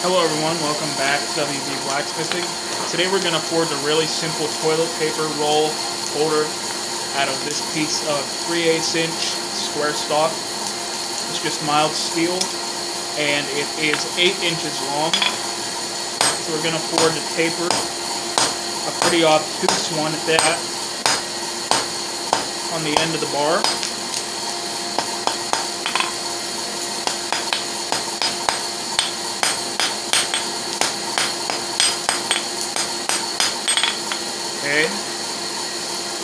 Hello everyone, welcome back to WB Blacksmithing. Today we're going to forge a really simple toilet paper roll holder out of this piece of 3/8 inch square stock. It's just mild steel and it is 8 inches long. So we're going to forge a taper, a pretty obtuse one at that, on the end of the bar. Okay,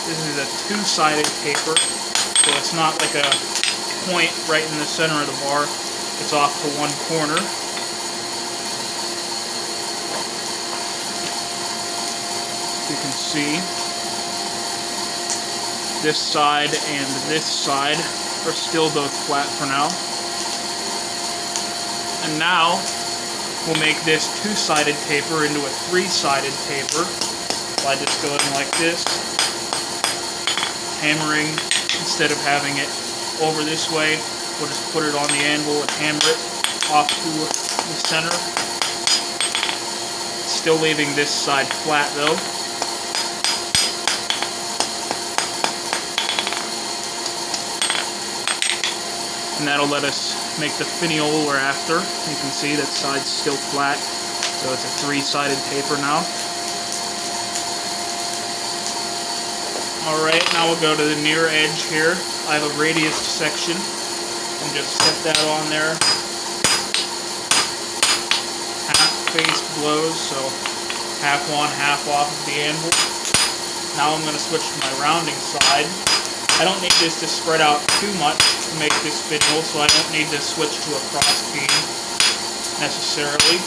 this is a two-sided taper, so it's not like a point right in the center of the bar. It's off to one corner. You can see this side and this side are still both flat for now. And now we'll make this two-sided taper into a three-sided taper by just going like this, hammering. Instead of having it over this way, we'll just put it on the anvil and hammer it off to the center. Still leaving this side flat though. And that'll let us make the finial we're after. You can see that side's still flat, so it's a three-sided taper now. Alright, now we'll go to the near edge here. I have a radius section, and just set that on there. Half face blows, so half on, half off of the anvil. Now I'm going to switch to my rounding side. I don't need this to spread out too much to make this finial, so I don't need to switch to a cross beam necessarily.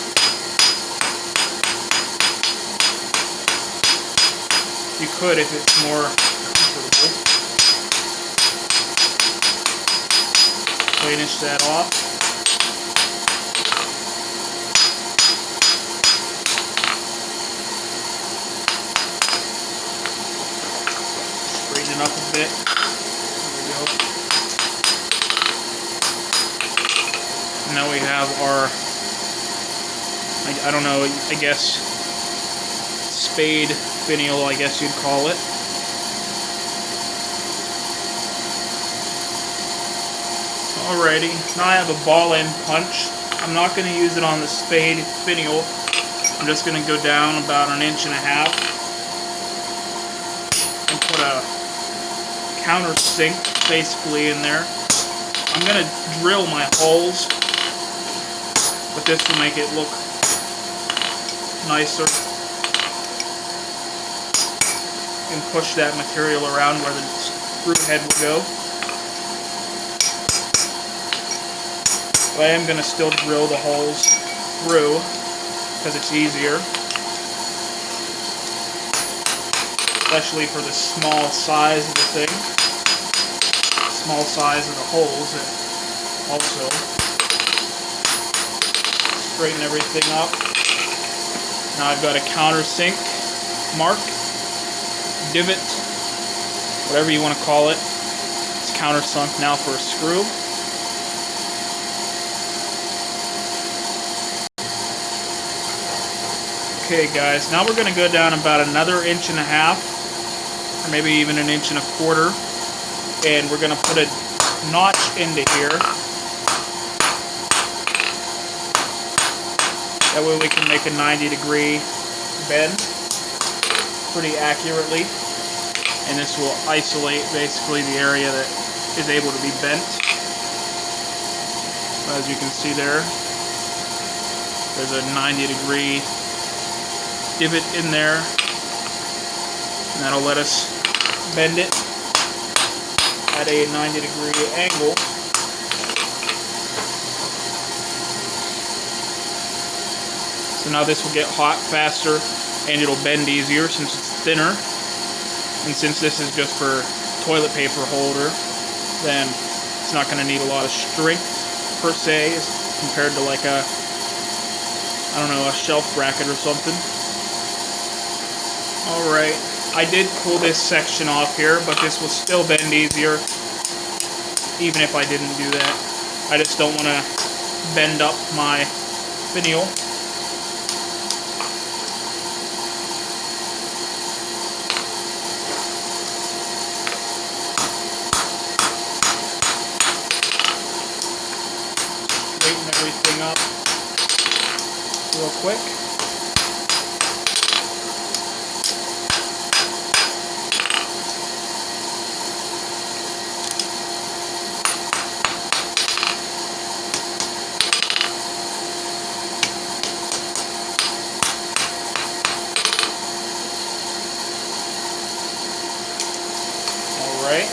You could if it's more comfortable. Finish that off. Straighten it up a bit. There we go. Now we have our, I don't know, I guess spade finial, I guess you'd call it. Alrighty, now I have a ball end punch. I'm not going to use it on the spade finial. I'm just going to go down about 1.5 inches and put a countersink basically in there. I'm going to drill my holes, but this will make it look nicer. And push that material around where the screw head will go. But I am going to still drill the holes through because it's easier. Especially for the small size of the thing. Small size of the holes also. Straighten everything up. Now I've got a countersink mark. Divot, whatever you want to call it. It's countersunk now for a screw. Okay guys, now we're going to go down about another 1.5 inches, or maybe even 1.25 inches, and we're going to put a notch into here. That way we can make a 90-degree bend pretty accurately, and this will isolate basically the area that is able to be bent. As you can see there's a 90-degree divot in there, and that'll let us bend it at a 90-degree angle. So now this will get hot faster and it'll bend easier since it's thinner. And since this is just for toilet paper holder, then it's not going to need a lot of strength per se compared to like a, I don't know, a shelf bracket or something. Alright, I did pull this section off here, but this will still bend easier even if I didn't do that. I just don't want to bend up my finial everything up real quick. Alright.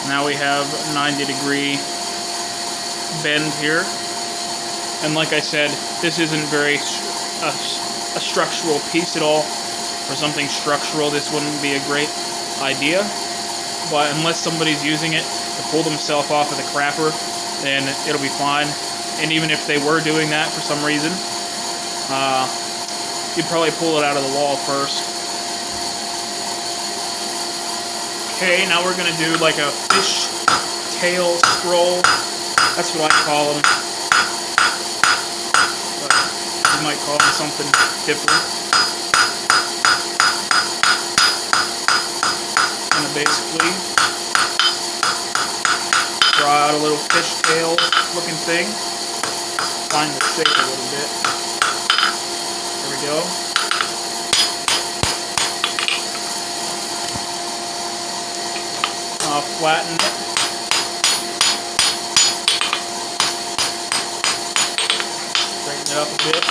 Now we have a 90-degree bend here. And like I said, this isn't very a structural piece at all. For something structural, this wouldn't be a great idea. But unless somebody's using it to pull themselves off of the crapper, then it'll be fine. And even if they were doing that for some reason, you'd probably pull it out of the wall first. Okay, now we're going to do like a fish tail scroll. That's what I call them. But you might call them something different. Going to basically draw out a little fish tail looking thing. Find the shape a little bit. There we go. Flatten it. Straighten it up a bit.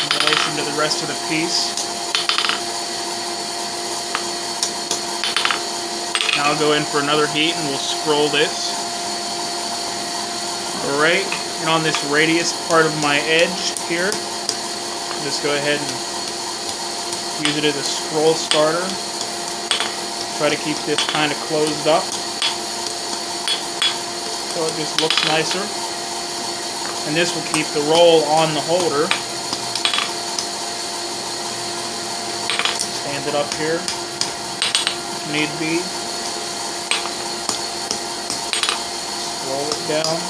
In relation to the rest of the piece. Now I'll go in for another heat and we'll scroll this. Alright, and on this radius part of my edge here, just go ahead and use it as a scroll starter. Try to keep this kind of closed up so it just looks nicer. And this will keep the roll on the holder. Stand it up here if need be. Roll it down.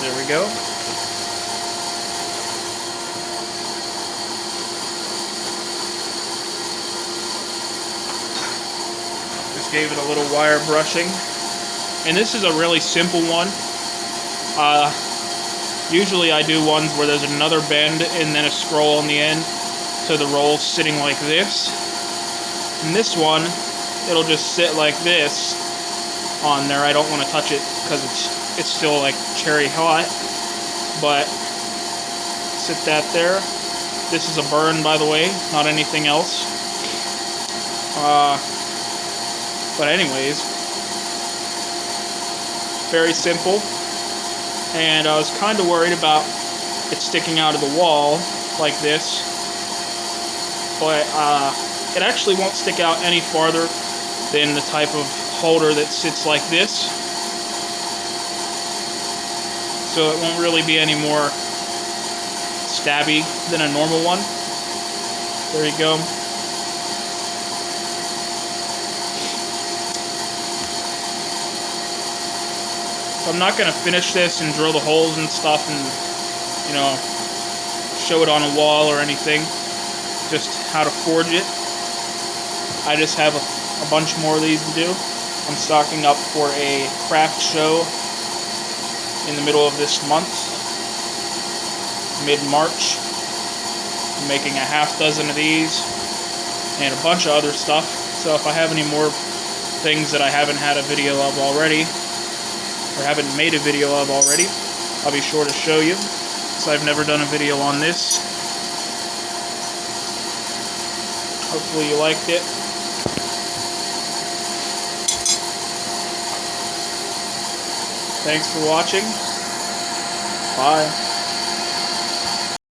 There we go. Just gave it a little wire brushing. And this is a really simple one. Usually I do ones where there's another bend and then a scroll on the end, so the roll's sitting like this. And this one, it'll just sit like this on there. I don't want to touch it because it's still like cherry hot, but sit that there. This is a burn, by the way, not anything else. But anyways, very simple. And I was kind of worried about it sticking out of the wall like this, but it actually won't stick out any farther than the type of holder that sits like this. So it won't really be any more stabby than a normal one. There you go. So I'm not going to finish this and drill the holes and stuff and, you know, show it on a wall or anything. Just how to forge it. I just have a bunch more of these to do. I'm stocking up for a craft show in the middle of this month, mid-March. I'm making a half dozen of these and a bunch of other stuff. So if I have any more things that I haven't had a video of already, or haven't made a video of already, I'll be sure to show you, because I've never done a video on this. Hopefully you liked it. Thanks for watching. Bye.